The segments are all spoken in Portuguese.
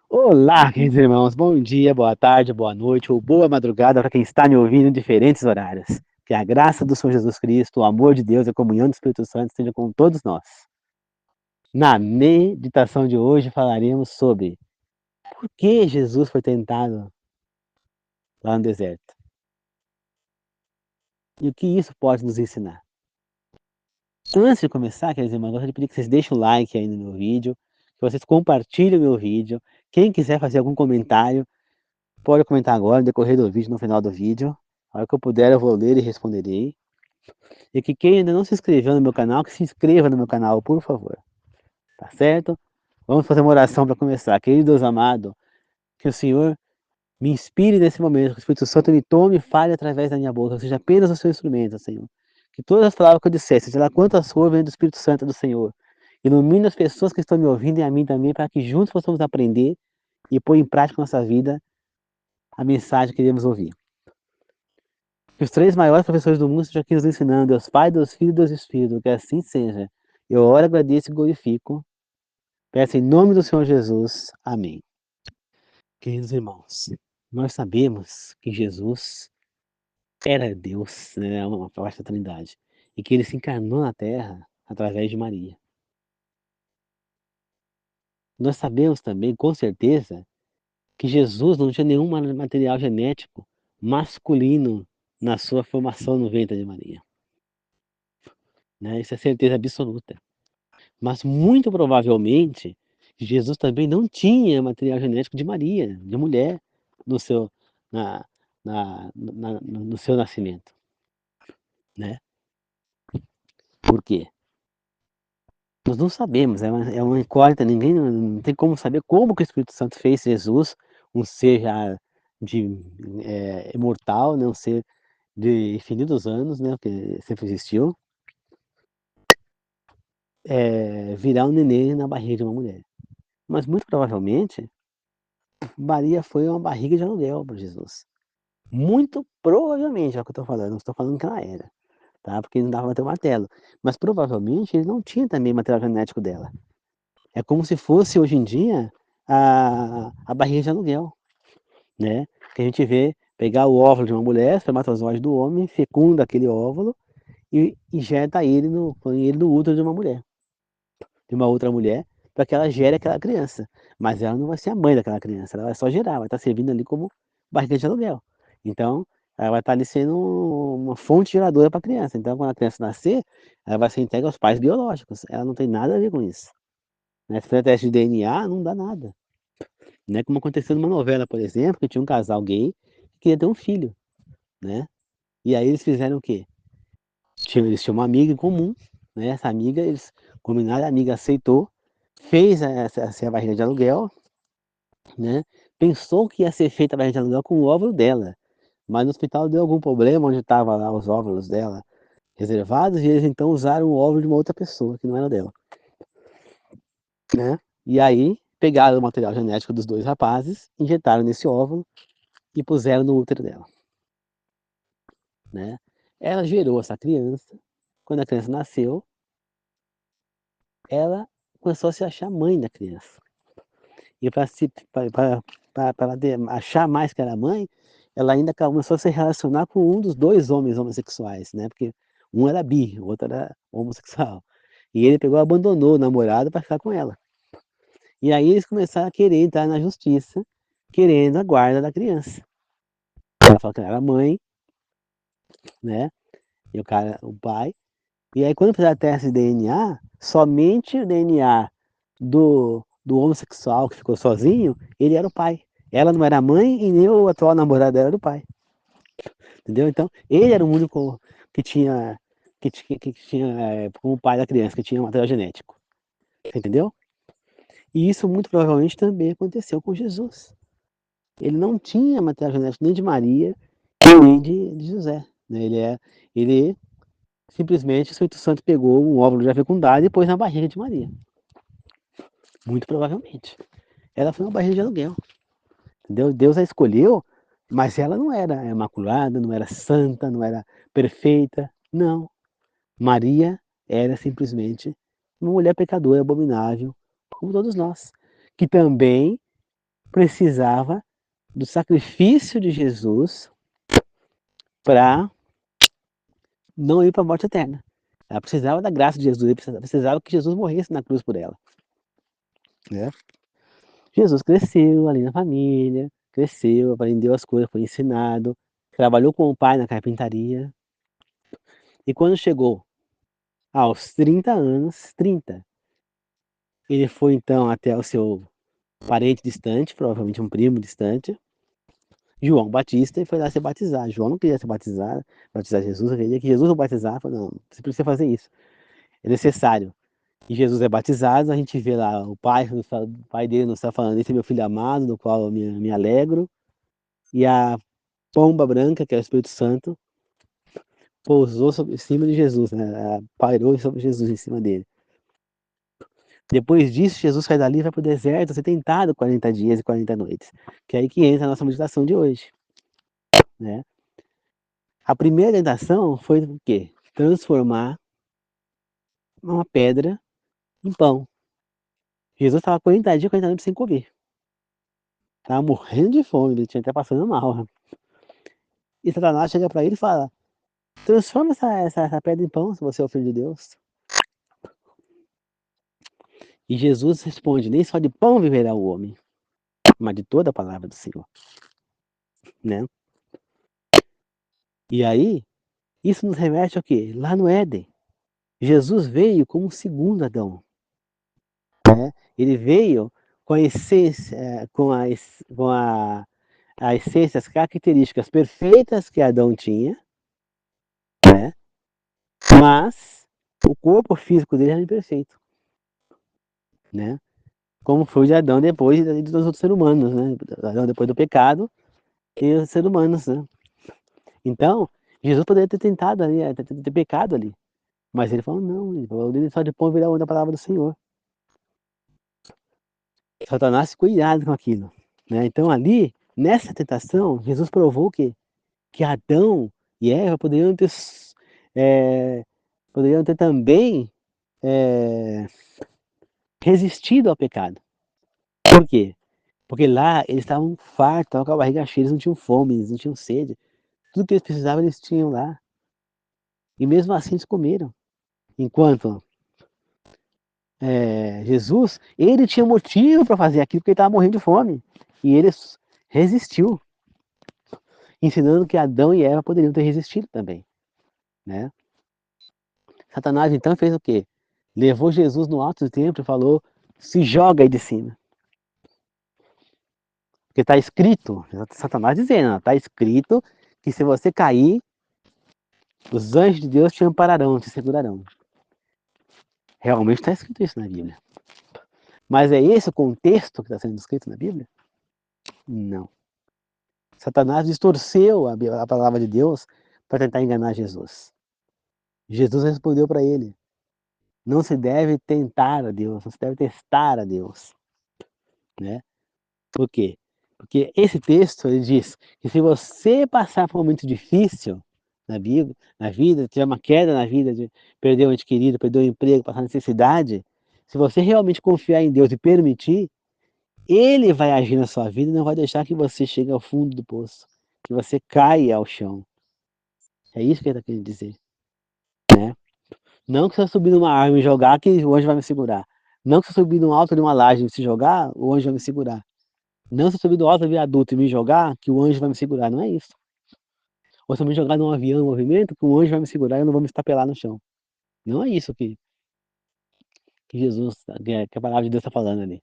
Olá, queridos irmãos, bom dia, boa tarde, boa noite ou boa madrugada para quem está me ouvindo em diferentes horários. Que a graça do Senhor Jesus Cristo, o amor de Deus e a comunhão do Espírito Santo esteja com todos nós. Na meditação de hoje falaremos sobre por que Jesus foi tentado lá no deserto e o que isso pode nos ensinar. Antes de começar, queridos irmãos, eu gostaria de pedir que vocês deixem o like aí no meu vídeo, que vocês compartilhem o meu vídeo. Quem quiser fazer algum comentário, pode comentar agora, no decorrer do vídeo, no final do vídeo. A hora que eu puder, eu vou ler e responderei. E que quem ainda não se inscreveu no meu canal, que se inscreva no meu canal, por favor. Tá certo? Vamos fazer uma oração para começar. Querido Deus amado, que o Senhor me inspire nesse momento, que o Espírito Santo me tome e fale através da minha boca, seja apenas o seu instrumento, Senhor. Que todas as palavras que eu disser, seja lá quantas for, venham do Espírito Santo do Senhor. Ilumine as pessoas que estão me ouvindo e a mim também, para que juntos possamos aprender e pôr em prática na nossa vida a mensagem que queremos ouvir. Que os três maiores professores do mundo estejam aqui nos ensinando, Deus Pai, Deus Filho e Deus Espírito, que assim seja. Eu oro, agradeço e glorifico. Peço em nome do Senhor Jesus. Amém. Queridos irmãos, nós sabemos que Jesus era Deus, né, uma parte da Trindade, e que ele se encarnou na Terra através de Maria. Nós sabemos também, com certeza, que Jesus não tinha nenhum material genético masculino na sua formação no ventre de Maria, né? Isso é certeza absoluta. Mas muito provavelmente, Jesus também não tinha material genético de Maria, de mulher, no seu, na, no seu nascimento, né? Por quê? Nós não sabemos, é uma incógnita, ninguém não tem como saber como que o Espírito Santo fez Jesus, um ser já de imortal, né? Um ser de infinitos anos, né? Que sempre existiu, virar um neném na barriga de uma mulher. Mas muito provavelmente, Maria foi uma barriga de aluguel para Jesus. Muito provavelmente, é o que eu estou falando, não estou falando que ela era, tá? Porque não dava para bater o martelo. Mas provavelmente ele não tinha também material genético dela. É como se fosse hoje em dia a barriga de aluguel, né? Que a gente vê pegar o óvulo de uma mulher, espermatozoide do homem, fecunda aquele óvulo e injeta ele põe ele no útero de uma mulher, de uma outra mulher, para que ela gere aquela criança. Mas ela não vai ser a mãe daquela criança, ela vai só gerar, vai estar servindo ali como barriga de aluguel. Então, ela vai estar ali sendo uma fonte geradora para a criança. Então, quando a criança nascer, ela vai ser entregue aos pais biológicos. Ela não tem nada a ver com isso, né? Se fizer teste de DNA, não dá nada. Né? Como aconteceu numa novela, por exemplo, que tinha um casal gay que queria ter um filho, né? E aí eles fizeram o quê? Eles tinham uma amiga em comum, né? Essa amiga, eles combinaram, a amiga aceitou, fez essa barriga de aluguel, né? Pensou que ia ser feita a barriga de aluguel com o óvulo dela, mas no hospital deu algum problema onde estavam lá os óvulos dela reservados e eles então usaram o óvulo de uma outra pessoa que não era dela, né? E aí pegaram o material genético dos dois rapazes, injetaram nesse óvulo e puseram no útero dela, né? Ela gerou essa criança. Quando a criança nasceu, ela começou a se achar mãe da criança. E para ela achar mais que era mãe, ela ainda começou a se relacionar com um dos dois homens homossexuais, né? Porque um era bi, o outro era homossexual. E ele pegou e abandonou o namorado para ficar com ela. E aí eles começaram a querer entrar na justiça, querendo a guarda da criança. Ela falou que ela era mãe, né? E o cara, o pai. E aí quando fizeram teste de DNA, somente o DNA do homossexual que ficou sozinho, ele era o pai. Ela não era a mãe e nem o atual namorado dela era o pai. Entendeu? Então, ele era o único que tinha, que tinha como pai da criança, que tinha material genético. Entendeu? E isso muito provavelmente também aconteceu com Jesus. Ele não tinha material genético nem de Maria, nem de José. Né? Ele simplesmente, o Espírito Santo pegou um óvulo já fecundado e pôs na barriga de Maria. Muito provavelmente. Ela foi uma barriga de aluguel. Entendeu? Deus a escolheu, mas ela não era imaculada, não era santa, não era perfeita. Não. Maria era simplesmente uma mulher pecadora, abominável, como todos nós. Que também precisava do sacrifício de Jesus para não ir para a morte eterna. Ela precisava da graça de Jesus, precisava que Jesus morresse na cruz por ela. Né? Jesus cresceu ali na família, cresceu, aprendeu as coisas, foi ensinado, trabalhou com o pai na carpintaria. E quando chegou aos 30 anos, ele foi então até o seu parente distante, provavelmente um primo distante, João Batista, e foi lá se batizar. João não queria se batizar Jesus, ele queria que Jesus o batizasse, falou, não, você precisa fazer isso, é necessário. E Jesus é batizado, a gente vê lá o pai dele não está falando, esse é meu filho amado, do qual eu me alegro, e a pomba branca, que é o Espírito Santo, pousou sobre cima de Jesus, né? Pairou sobre Jesus em cima dele. Depois disso, Jesus sai dali e vai para o deserto ser tentado 40 dias e 40 noites. Que é aí que entra a nossa meditação de hoje. Né? A primeira tentação foi o quê? Transformar uma pedra em pão. Jesus estava 40 dias, 40 noites sem comer. Estava morrendo de fome, ele tinha até passando mal. E Satanás chega para ele e fala, transforma essa pedra em pão, se você é o Filho de Deus. E Jesus responde, nem só de pão viverá o homem, mas de toda a palavra do Senhor. Né? E aí, isso nos remete ao quê? Lá no Éden. Jesus veio como um segundo Adão. Né? Ele veio com a essência, a essência, as características perfeitas que Adão tinha, né? Mas o corpo físico dele era imperfeito. Né? Como foi o de Adão depois dos outros seres humanos, né? Adão depois do pecado e os seres humanos, né? Então, Jesus poderia ter tentado ali, ter pecado ali. Mas ele falou, não, ele falou, só de pão virá a palavra do Senhor. Satanás ficou irado com aquilo. Né? Então ali, nessa tentação, Jesus provou que Adão e Eva poderiam ter também resistido ao pecado. Por quê? Porque lá eles estavam fartos, estavam com a barriga cheia, eles não tinham fome, eles não tinham sede. Tudo que eles precisavam, eles tinham lá. E mesmo assim eles comeram. Enquanto Jesus, ele tinha motivo para fazer aquilo, porque ele estava morrendo de fome. E ele resistiu, ensinando que Adão e Eva poderiam ter resistido também. Né? Satanás então fez o quê? Levou Jesus no alto do templo e falou, se joga aí de cima. Porque está escrito, Satanás dizendo, está escrito que se você cair, os anjos de Deus te ampararão, te segurarão. Realmente está escrito isso na Bíblia. Mas é esse o contexto que está sendo escrito na Bíblia? Não. Satanás distorceu a palavra de Deus para tentar enganar Jesus. Jesus respondeu para ele, não se deve tentar a Deus, não se deve testar a Deus. Né? Por quê? Porque esse texto ele diz que se você passar por um momento difícil na vida, tiver uma queda na vida, de perder um ente querido, perder um emprego, passar necessidade, se você realmente confiar em Deus e permitir, Ele vai agir na sua vida e não vai deixar que você chegue ao fundo do poço, que você caia ao chão. É isso que ele está querendo dizer. Né? Não que se eu subir numa árvore e jogar, que o anjo vai me segurar. Não que se eu subir no alto de uma laje e se jogar, o anjo vai me segurar. Não se eu subir do alto do viaduto e me jogar, que o anjo vai me segurar, não é isso. Ou se eu me jogar num avião em movimento, que o anjo vai me segurar e eu não vou me estapelar no chão. Não é isso que Jesus, que a palavra de Deus está falando ali.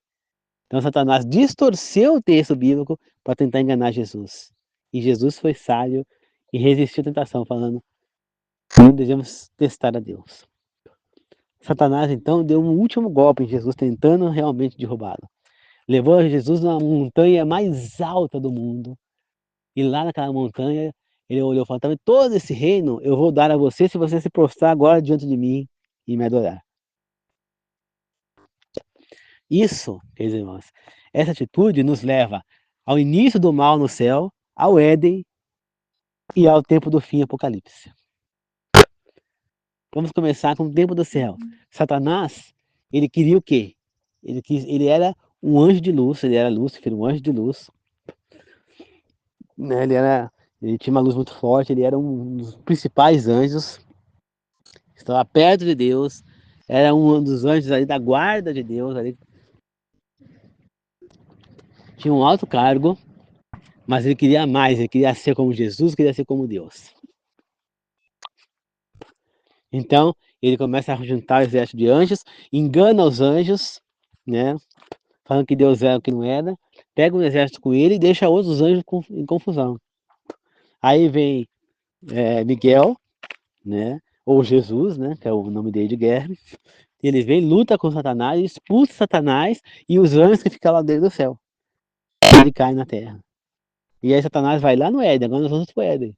Então Satanás distorceu o texto bíblico para tentar enganar Jesus. E Jesus foi sábio e resistiu à tentação, falando que não devemos testar a Deus. Satanás então deu um último golpe em Jesus, tentando realmente derrubá-lo. Levou Jesus na montanha mais alta do mundo. E lá naquela montanha, ele olhou e falou, tá vendo, todo esse reino eu vou dar a você se você se prostrar agora diante de mim e me adorar. Isso, queridos irmãos, essa atitude nos leva ao início do mal no céu, ao Éden e ao tempo do fim, Apocalipse. Vamos começar com o tempo do céu. Satanás, ele queria o quê? Ele era um anjo de luz, ele era Lúcifer, um anjo de luz, né? Ele tinha uma luz muito forte, ele era um dos principais anjos, estava perto de Deus, era um dos anjos ali da guarda de Deus, ali, tinha um alto cargo, mas ele queria mais, ele queria ser como Jesus, queria ser como Deus. Então, ele começa a juntar o exército de anjos, engana os anjos, né? Falando que Deus era o que não era, pega um exército com ele e deixa outros anjos em confusão. Aí vem Miguel, né? Ou Jesus, né? Que é o nome dele de guerra. Ele vem, luta com Satanás, expulsa Satanás e os anjos que ficam lá dentro do céu. Ele cai na terra. E aí Satanás vai lá no Éden, agora nós vamos pro Éden.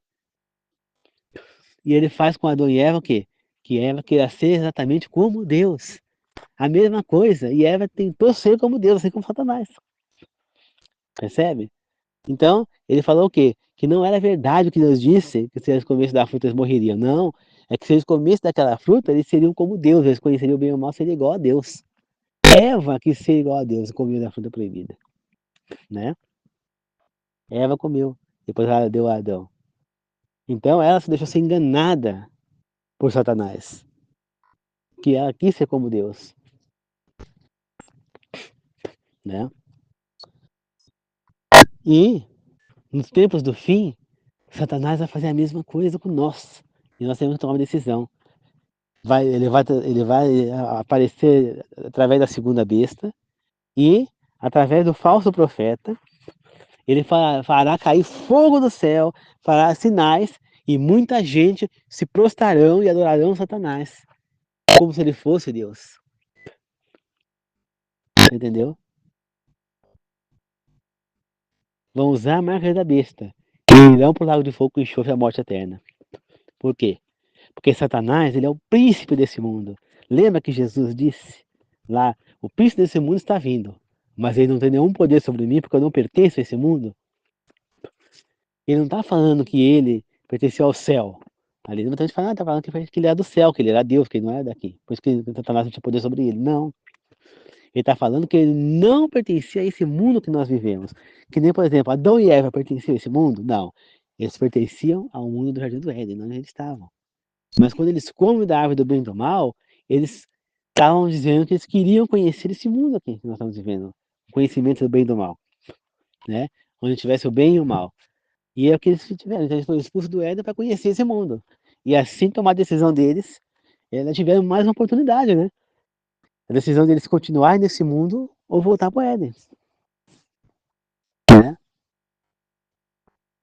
E ele faz com Adão e Eva o quê? Que Eva queria ser exatamente como Deus. A mesma coisa. E Eva tentou ser como Deus, assim como Satanás. Percebe? Então, ele falou o quê? Que não era verdade o que Deus disse, que se eles comessem da fruta eles morreriam. Não. É que se eles comessem daquela fruta, eles seriam como Deus. Eles conheceriam o bem e o mal, seria igual a Deus. Eva quis ser igual a Deus e comeu da fruta proibida. Né? Eva comeu. Depois ela deu a Adão. Então, ela se deixou ser enganada por Satanás. Que ela quis ser como Deus. Né? E, nos tempos do fim, Satanás vai fazer a mesma coisa com nós. E nós temos que tomar uma decisão. Ele vai aparecer através da segunda besta e através do falso profeta. Ele fará cair fogo do céu, fará sinais e muita gente se prostrarão e adorarão Satanás, como se ele fosse Deus. Entendeu? Vão usar a marca da besta e irão para o lago de fogo com enxofre e a morte eterna. Por quê? Porque Satanás, ele é o príncipe desse mundo. Lembra que Jesus disse lá, o príncipe desse mundo está vindo, mas ele não tem nenhum poder sobre mim porque eu não pertenço a esse mundo. Ele não está falando que ele pertencia ao céu. Ali não está falando, tá falando que ele era do céu, que ele era Deus, que ele não era daqui. Por isso que Satanás não tinha poder sobre ele. Não. Ele está falando que ele não pertencia a esse mundo que nós vivemos. Que nem, por exemplo, Adão e Eva pertenciam a esse mundo? Não. Eles pertenciam ao mundo do Jardim do Éden, onde eles estavam. Mas quando eles comem da árvore do bem e do mal, eles estavam dizendo que eles queriam conhecer esse mundo aqui que nós estamos vivendo. O conhecimento do bem e do mal. Né? Onde tivesse o bem e o mal. E é o que eles tiveram. Então eles foram expulsos do Éden para conhecer esse mundo. E assim tomar a decisão deles, eles tiveram mais uma oportunidade, né? A decisão deles continuar nesse mundo ou voltar para o Éden. Né?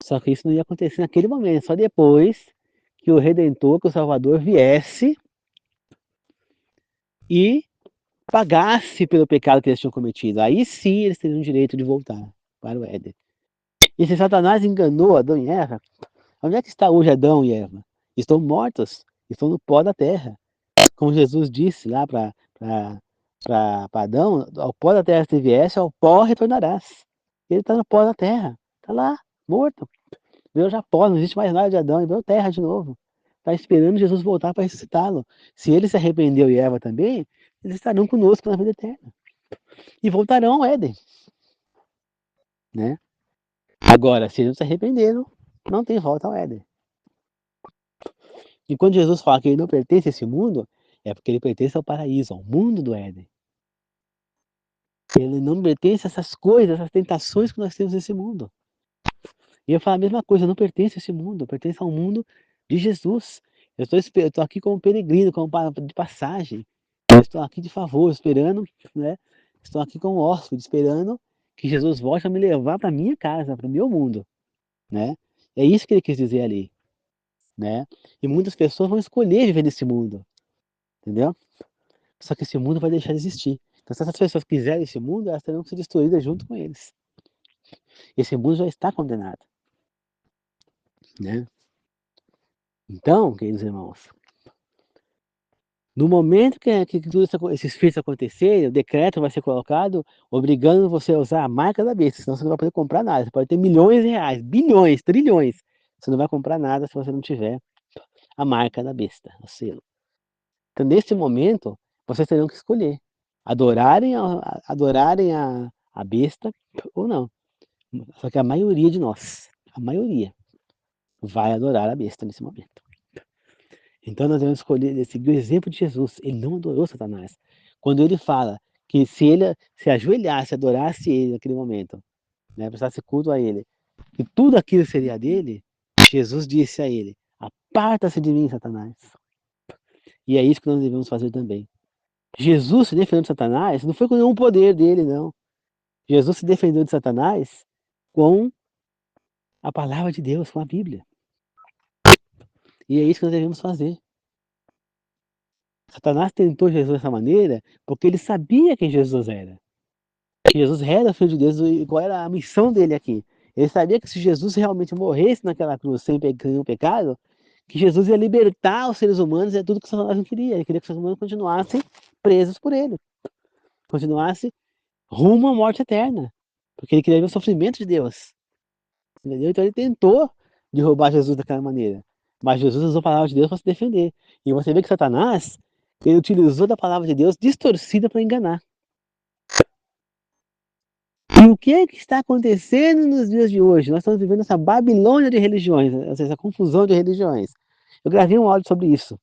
Só que isso não ia acontecer naquele momento, só depois que o Redentor, que o Salvador viesse e pagasse pelo pecado que eles tinham cometido. Aí sim eles teriam o direito de voltar para o Éden. E se Satanás enganou Adão e Eva, onde é que está hoje Adão e Eva? Estão mortos, estão no pó da terra. Como Jesus disse lá para Adão, ao pó da terra se viesse, ao pó retornarás. Ele está no pó da terra, está lá, morto. Virou já pó, não existe mais nada de Adão, e virou terra de novo. Está esperando Jesus voltar para ressuscitá-lo. Se ele se arrependeu e Eva também, eles estarão conosco na vida eterna. E voltarão ao Éden. Né? Agora, se eles não se arrependeram, não tem volta ao Éden. E quando Jesus fala que ele não pertence a esse mundo, é porque ele pertence ao paraíso, ao mundo do Éden. Ele não pertence a essas coisas, essas tentações que nós temos nesse mundo. E eu falo a mesma coisa, eu não pertenço a esse mundo, eu pertenço ao mundo de Jesus. Eu estou aqui como peregrino, como de passagem. Eu estou aqui de favor, esperando, né? Estou aqui como hóspede, esperando que Jesus volte a me levar para minha casa, para o meu mundo, né? É isso que ele quis dizer ali, né? E muitas pessoas vão escolher viver nesse mundo, entendeu? Só que esse mundo vai deixar de existir. Então, se essas pessoas quiserem esse mundo, elas terão que ser destruídas junto com eles. Esse mundo já está condenado, né? Então, queridos irmãos, no momento que tudo esses feitos acontecerem, o decreto vai ser colocado obrigando você a usar a marca da besta, senão você não vai poder comprar nada. Você pode ter milhões de reais, bilhões, trilhões. Você não vai comprar nada se você não tiver a marca da besta, o selo. Então, nesse momento, vocês terão que escolher. adorarem a besta ou não. Só que a maioria de nós, a maioria, vai adorar a besta nesse momento. Então nós devemos escolher, seguir o exemplo de Jesus. Ele não adorou Satanás. Quando ele fala que se ele se ajoelhasse, adorasse ele naquele momento, né, prestasse culto a ele, que tudo aquilo seria dele, Jesus disse a ele: aparta-se de mim, Satanás. E é isso que nós devemos fazer também. Jesus se defendeu de Satanás não foi com nenhum poder dele, não. Jesus se defendeu de Satanás com a palavra de Deus, com a Bíblia. E é isso que nós devemos fazer. Satanás tentou Jesus dessa maneira porque ele sabia quem Jesus era. Que Jesus era filho de Deus e qual era a missão dele aqui. Ele sabia que se Jesus realmente morresse naquela cruz sem nenhum pecado, que Jesus ia libertar os seres humanos, é tudo que Satanás não queria. Ele queria que os seres humanos continuassem presos por ele. Continuassem rumo à morte eterna. Porque ele queria ver o sofrimento de Deus. Entendeu? Então ele tentou derrubar Jesus daquela maneira. Mas Jesus usou a palavra de Deus para se defender. E você vê que Satanás, ele utilizou da palavra de Deus distorcida para enganar. E o que é que está acontecendo nos dias de hoje? Nós estamos vivendo essa Babilônia de religiões, essa confusão de religiões. Eu gravei um áudio sobre isso,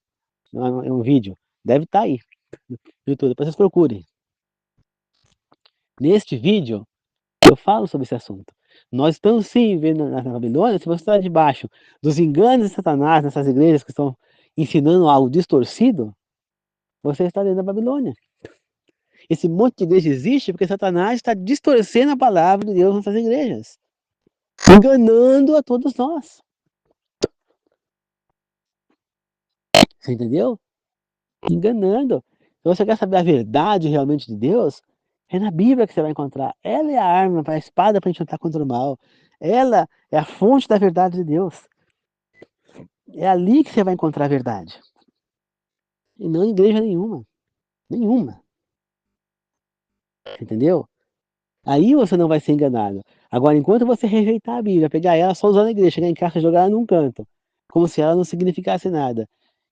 é um vídeo, deve estar aí no YouTube, depois vocês procurem. Neste vídeo, eu falo sobre esse assunto. Nós estamos sim vivendo na Babilônia. Se você está debaixo dos enganos de Satanás, nessas igrejas que estão ensinando algo distorcido, você está dentro da Babilônia. Esse monte de igreja existe porque Satanás está distorcendo a palavra de Deus nessas igrejas, enganando a todos nós. Você entendeu? Enganando. Se você quer saber a verdade realmente de Deus, é na Bíblia que você vai encontrar. Ela é a arma, a espada para a gente lutar contra o mal. Ela é a fonte da verdade de Deus. É ali que você vai encontrar a verdade. E não em igreja nenhuma. Nenhuma. Entendeu? Aí você não vai ser enganado. Agora, enquanto você rejeitar a Bíblia, pegar ela só usar na igreja, chegar em casa e jogar ela num canto, como se ela não significasse nada,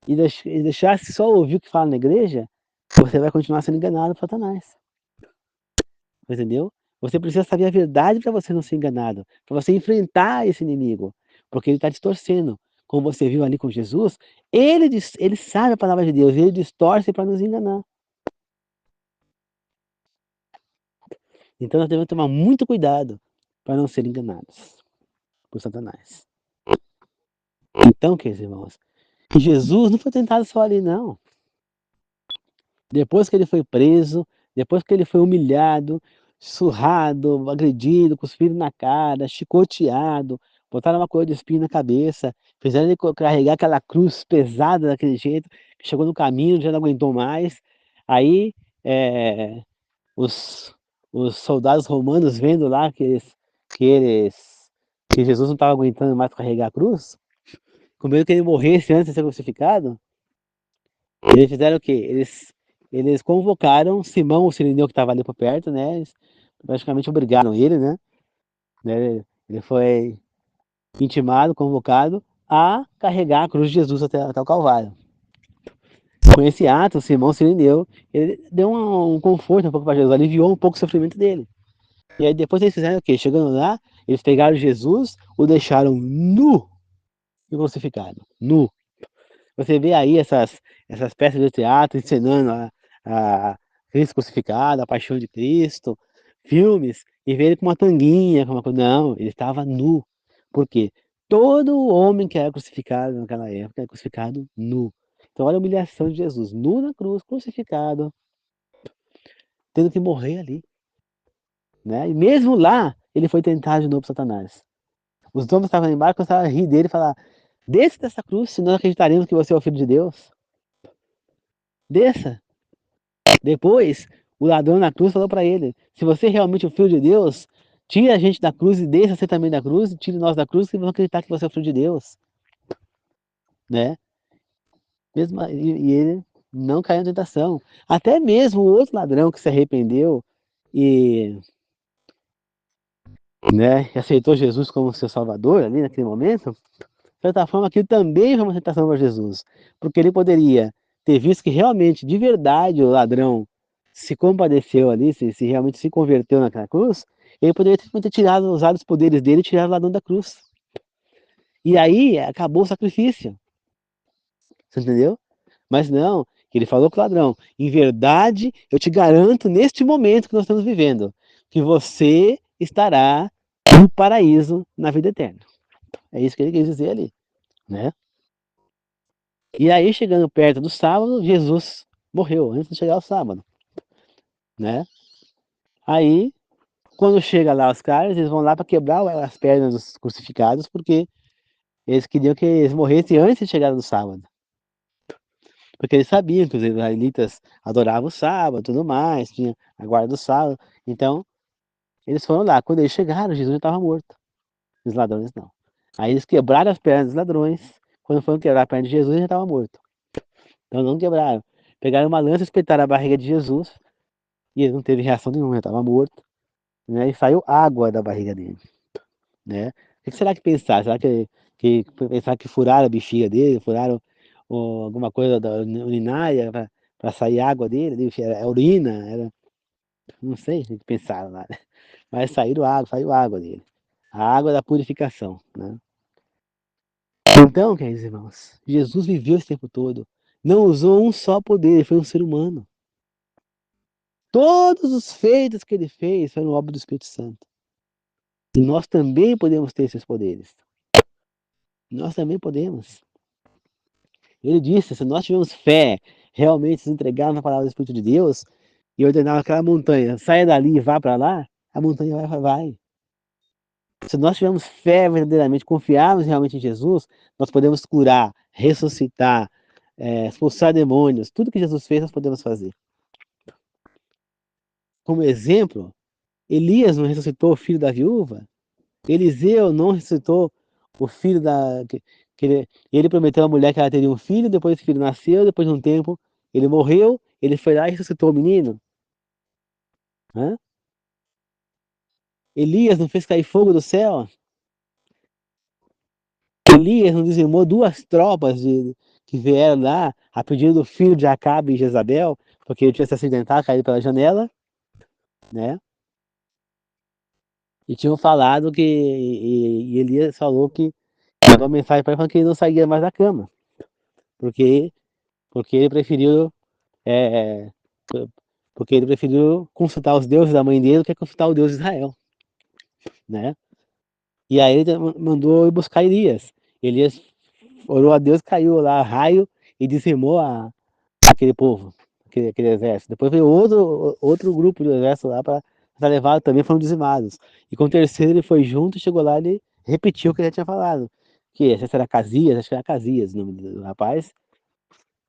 e deixasse só ouvir o que fala na igreja, você vai continuar sendo enganado por Satanás. Entendeu? Você precisa saber a verdade para você não ser enganado, para você enfrentar esse inimigo, porque ele está distorcendo. Como você viu ali com Jesus, ele sabe a palavra de Deus, ele distorce para nos enganar. Então nós devemos tomar muito cuidado para não ser enganados por Satanás. Então, queridos irmãos, Jesus não foi tentado só ali, não. Depois que ele foi preso, depois que ele foi humilhado, surrado, agredido, cuspido na cara, chicoteado, botaram uma coroa de espinho na cabeça, fizeram ele carregar aquela cruz pesada daquele jeito, que chegou no caminho, já não aguentou mais. Aí é, os, os soldados romanos vendo lá que eles que Jesus não estava aguentando mais carregar a cruz, com medo que ele morresse antes de ser crucificado, eles fizeram o quê? Eles convocaram Simão, o sirineu que estava ali por perto, né? Eles praticamente obrigaram ele, né? Ele foi intimado, convocado a carregar a cruz de Jesus até o Calvário. Com esse ato, Simão sirineu, ele deu um conforto um pouco para Jesus, aliviou um pouco o sofrimento dele. E aí depois eles fizeram o quê? Chegando lá, eles pegaram Jesus, o deixaram nu e crucificado. Nu. Você vê aí essas peças de teatro encenando a Cristo crucificado, a paixão de Cristo, filmes, e vê ele com uma tanguinha, com uma coisa. Não, ele estava nu. Por quê? Todo homem que era crucificado naquela época era crucificado nu. Então olha a humilhação de Jesus, nu na cruz, crucificado, tendo que morrer ali. Né? E mesmo lá, ele foi tentado de novo por Satanás. Os homens estavam lá embaixo, começaram a rir dele e falar: desça dessa cruz, se nós acreditaremos que você é o Filho de Deus. Desça. Depois, o ladrão na cruz falou para ele: se você é realmente o Filho de Deus, tira a gente da cruz e deixa você também da cruz, e tire nós da cruz, que vão acreditar que você é o Filho de Deus. Né? E ele não caiu na tentação. Até mesmo o outro ladrão que se arrependeu e, né, e aceitou Jesus como seu salvador ali naquele momento, de certa forma, aquilo também foi uma tentação para Jesus, porque ele poderia ter visto que realmente, de verdade, o ladrão se compadeceu ali, se realmente se converteu naquela cruz, ele poderia ter tirado, usado os poderes dele e tirado o ladrão da cruz. E aí acabou o sacrifício. Você entendeu? Mas não, ele falou com o ladrão: em verdade, eu te garanto, neste momento que nós estamos vivendo, que você estará no paraíso na vida eterna. É isso que ele quis dizer ali, né? E aí, chegando perto do sábado, Jesus morreu antes de chegar ao sábado, né? Aí, quando chega lá os caras, eles vão lá para quebrar as pernas dos crucificados, porque eles queriam que eles morressem antes de chegar no sábado. Porque eles sabiam que os israelitas adoravam o sábado, tudo mais, tinha a guarda do sábado. Então, eles foram lá. Quando eles chegaram, Jesus já estava morto. Os ladrões não. Aí eles quebraram as pernas dos ladrões. Quando foram quebrar a perna de Jesus, ele já estava morto. Então não quebraram. Pegaram uma lança, espetaram a barriga de Jesus, e ele não teve reação nenhuma, já estava morto, né? E saiu água da barriga dele, né? O que será que pensaram? Será que pensaram que furaram a bexiga dele, furaram alguma coisa da urinária para sair água dele? Era urina, era, não sei o que pensaram lá, né? Mas saiu água dele. A água da purificação, né? Então, queridos irmãos, Jesus viveu esse tempo todo, não usou um só poder, ele foi um ser humano. Todos os feitos que ele fez foram obra do Espírito Santo. E nós também podemos ter esses poderes. Nós também podemos. Ele disse, se nós tivermos fé, realmente se entregarmos na palavra do Espírito de Deus, e ordenar aquela montanha, saia dali e vá para lá, a montanha vai. Se nós tivermos fé verdadeiramente, confiarmos realmente em Jesus, nós podemos curar, ressuscitar, expulsar demônios. Tudo que Jesus fez, nós podemos fazer. Como exemplo, Elias não ressuscitou o filho da viúva? Eliseu não ressuscitou o filho da. Ele prometeu à mulher que ela teria um filho, depois esse filho nasceu, depois de um tempo ele morreu, ele foi lá e ressuscitou o menino. Hã? Elias não fez cair fogo do céu? Elias não dizimou duas tropas que vieram lá a pedido do filho de Acabe e Jezabel, porque ele tinha se acidentado, caído pela janela, né? E tinham falado que. E Elias falou que. Mandou uma mensagem para ele falando que ele não saía mais da cama, porque, porque ele preferiu. É, porque ele preferiu consultar os deuses da mãe dele do que consultar o Deus de Israel, né? E aí ele mandou ir buscar Elias. Elias orou a Deus, caiu lá raio e dizimou aquele povo, aquele exército. Depois veio outro grupo de exército lá para levar, também foram dizimados. E com o terceiro ele foi junto, chegou lá, ele repetiu o que ele já tinha falado. Que esse era Casias, acho que era Casias o nome do rapaz,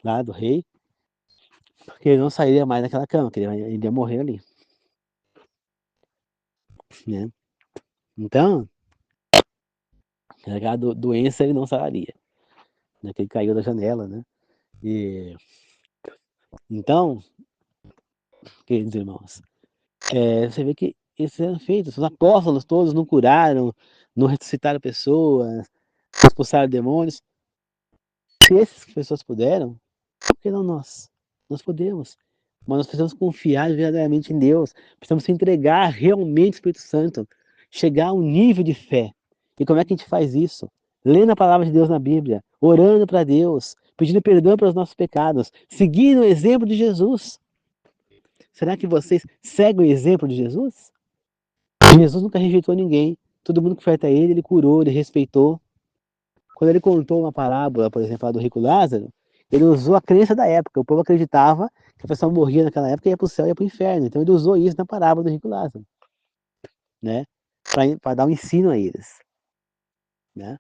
lá do rei, porque ele não sairia mais daquela cama, que ele ia morrer ali, né? Então, aquela doença ele não sararia, né? Que ele caiu da janela, né? E então, queridos irmãos, você vê que esses eram feitos, os apóstolos todos não curaram, não ressuscitaram pessoas, não expulsaram demônios. Se essas pessoas puderam, por que não nós? Nós podemos. Mas nós precisamos confiar verdadeiramente em Deus. Precisamos se entregar realmente ao Espírito Santo. Chegar a um nível de fé. E como é que a gente faz isso? Lendo a palavra de Deus na Bíblia, orando para Deus, pedindo perdão pelos nossos pecados, seguindo o exemplo de Jesus. Será que vocês seguem o exemplo de Jesus? Jesus nunca rejeitou ninguém. Todo mundo que foi até ele, ele curou, ele respeitou. Quando ele contou uma parábola, por exemplo, a do rico Lázaro, ele usou a crença da época. O povo acreditava que a pessoa morria naquela época e ia para o céu e ia para o inferno. Então ele usou isso na parábola do rico Lázaro, né? Para dar um ensino a eles, né?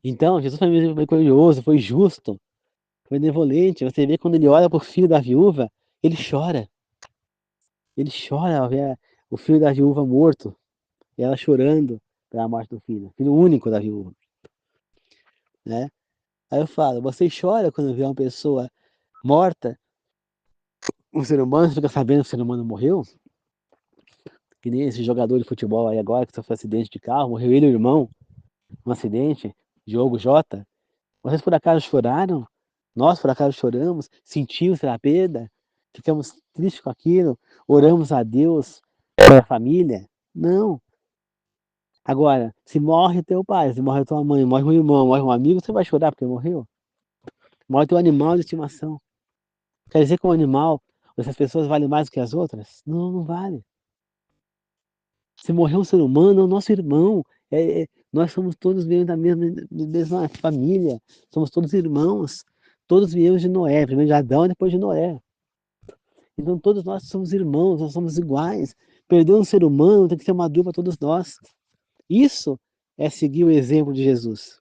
Então, Jesus foi misericordioso, foi justo, foi benevolente. Você vê quando ele olha para o filho da viúva, ele chora. Ele chora ao ver o filho da viúva morto, e ela chorando pela morte do filho único da viúva, né? Aí eu falo, você chora quando vê uma pessoa morta, um ser humano, você fica sabendo que o ser humano morreu? Que nem esse jogador de futebol aí agora, que sofreu um acidente de carro, morreu ele e o irmão, um acidente, Diogo Jota. Vocês por acaso choraram? Nós por acaso choramos? Sentimos a perda? ficamos tristes com aquilo, oramos a Deus pela família. Não. Agora, se morre teu pai, se morre tua mãe, morre um irmão, morre um amigo, você vai chorar porque morreu? Morre teu animal de estimação. Quer dizer que um animal, essas pessoas valem mais do que as outras? Não, não vale. Se morrer um ser humano, é o nosso irmão. Nós somos todos viemos da mesma família, somos todos irmãos. Todos viemos de Noé, primeiro de Adão e depois de Noé. Então todos nós somos irmãos, nós somos iguais. Perder um ser humano tem que ser uma dor para todos nós. Isso é seguir o exemplo de Jesus.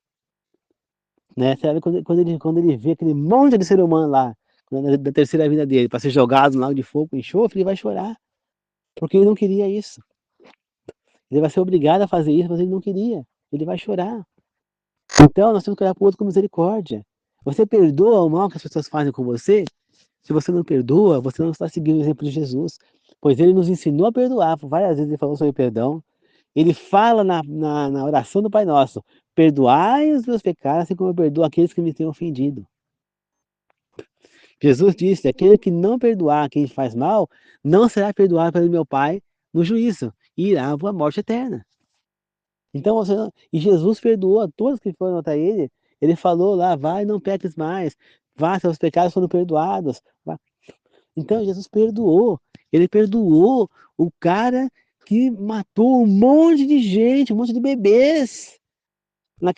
Né? Quando ele vê aquele monte de ser humano lá, da terceira vida dele, para ser jogado no lago de fogo, enxofre, ele vai chorar. Porque ele não queria isso. Ele vai ser obrigado a fazer isso, mas ele não queria. Ele vai chorar. Então, nós temos que olhar para o outro com misericórdia. Você perdoa o mal que as pessoas fazem com você? Se você não perdoa, você não está seguindo o exemplo de Jesus. Pois ele nos ensinou a perdoar. Várias vezes ele falou sobre perdão. Ele fala na oração do Pai Nosso: perdoai os meus pecados, assim como eu perdoo aqueles que me têm ofendido. Jesus disse: aquele que não perdoar quem faz mal, não será perdoado pelo meu Pai no juízo, e irá para a morte eterna. Então, e Jesus perdoou a todos que foram até ele. Ele falou lá: vai, não peques mais, vá, seus pecados foram perdoados. Vá. Então, Jesus perdoou. Ele perdoou o cara que matou um monte de gente, um monte de bebês. Na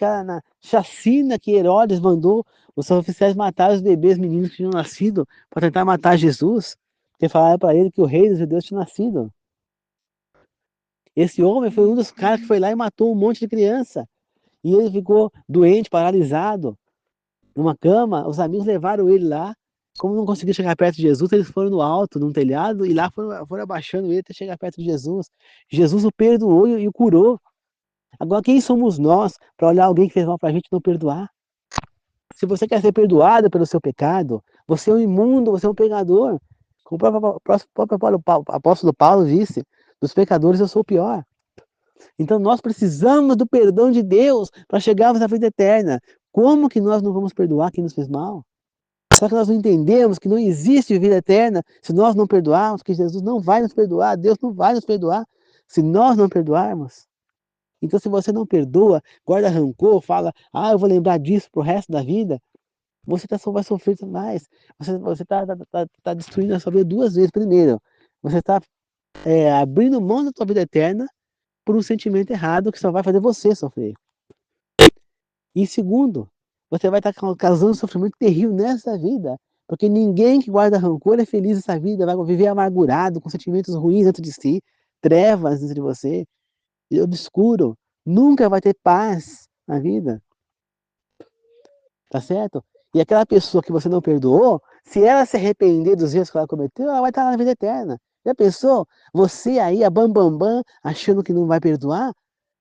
chacina que Herodes mandou os oficiais matar os bebês meninos que tinham nascido para tentar matar Jesus, porque falaram para ele que o rei dos judeus tinha nascido. Esse homem foi um dos caras que foi lá e matou um monte de criança. E ele ficou doente, paralisado, numa cama. Os amigos levaram ele lá. Como não conseguiu chegar perto de Jesus, eles foram no alto, num telhado, e lá foram abaixando ele até chegar perto de Jesus. Jesus o perdoou e o curou. Agora, quem somos nós para olhar alguém que fez mal para a gente e não perdoar? Se você quer ser perdoado pelo seu pecado, você é um imundo, você é um pecador. Como o próprio apóstolo Paulo disse, dos pecadores eu sou o pior. Então nós precisamos do perdão de Deus para chegarmos à vida eterna. Como que nós não vamos perdoar quem nos fez mal? Só que nós não entendemos que não existe vida eterna se nós não perdoarmos, que Jesus não vai nos perdoar, Deus não vai nos perdoar se nós não perdoarmos. Então, se você não perdoa, guarda rancor, fala: eu vou lembrar disso pro resto da vida, você só vai sofrer mais. Você tá destruindo a sua vida duas vezes. Primeiro, você está abrindo mão da sua vida eterna por um sentimento errado que só vai fazer você sofrer. E segundo, você vai estar causando um sofrimento terrível nessa vida, porque ninguém que guarda rancor é feliz nessa vida, vai viver amargurado, com sentimentos ruins dentro de si, trevas dentro de você, e obscuro, nunca vai ter paz na vida, tá certo? E aquela pessoa que você não perdoou, se ela se arrepender dos erros que ela cometeu, ela vai estar na vida eterna. Já pensou? Você aí, a bam, achando que não vai perdoar,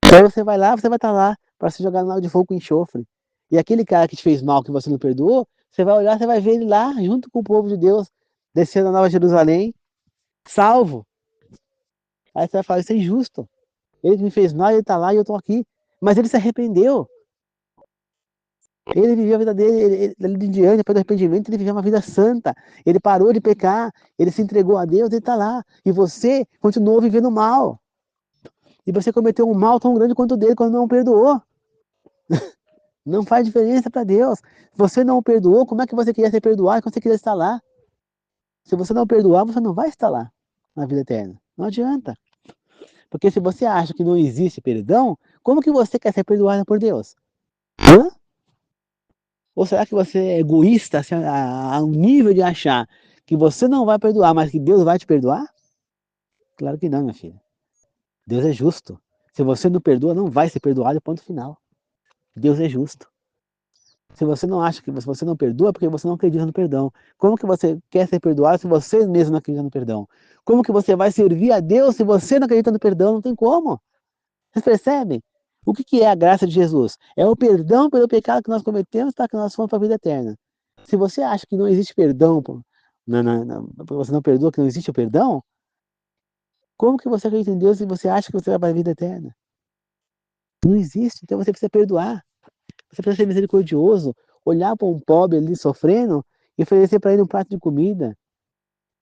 então você vai lá, você vai estar lá para se jogar no lago de fogo com enxofre. E aquele cara que te fez mal, que você não perdoou, você vai olhar, você vai ver ele lá, junto com o povo de Deus, descendo a Nova Jerusalém, salvo. Aí você vai falar: isso é injusto. Ele me fez mal, ele está lá e eu estou aqui. Mas ele se arrependeu. Ele viveu a vida dele, ele de diante, depois do arrependimento, ele viveu uma vida santa. Ele parou de pecar, ele se entregou a Deus, ele está lá. E você continuou vivendo mal. E você cometeu um mal tão grande quanto o dele quando não perdoou. Não faz diferença para Deus. Você não perdoou, como é que você queria ser perdoado quando você queria estar lá? Se você não perdoar, você não vai estar lá na vida eterna. Não adianta. Porque se você acha que não existe perdão, como que você quer ser perdoado por Deus? Hã? Ou será que você é egoísta assim, a um nível de achar que você não vai perdoar, mas que Deus vai te perdoar? Claro que não, minha filha. Deus é justo. Se você não perdoa, não vai ser perdoado, ponto final. Deus é justo. Se você não acha que você não perdoa, é porque você não acredita no perdão. Como que você quer ser perdoado se você mesmo não acredita no perdão? Como que você vai servir a Deus se você não acredita no perdão? Não tem como. Vocês percebem? O que é a graça de Jesus? É o perdão pelo pecado que nós cometemos para que nós fomos para a vida eterna. Se você acha que não existe perdão, você não perdoa, que não existe o perdão, como que você acredita em Deus se você acha que você vai para a vida eterna? Não existe, então você precisa perdoar. Você precisa ser misericordioso, olhar para um pobre ali sofrendo e oferecer para ele um prato de comida.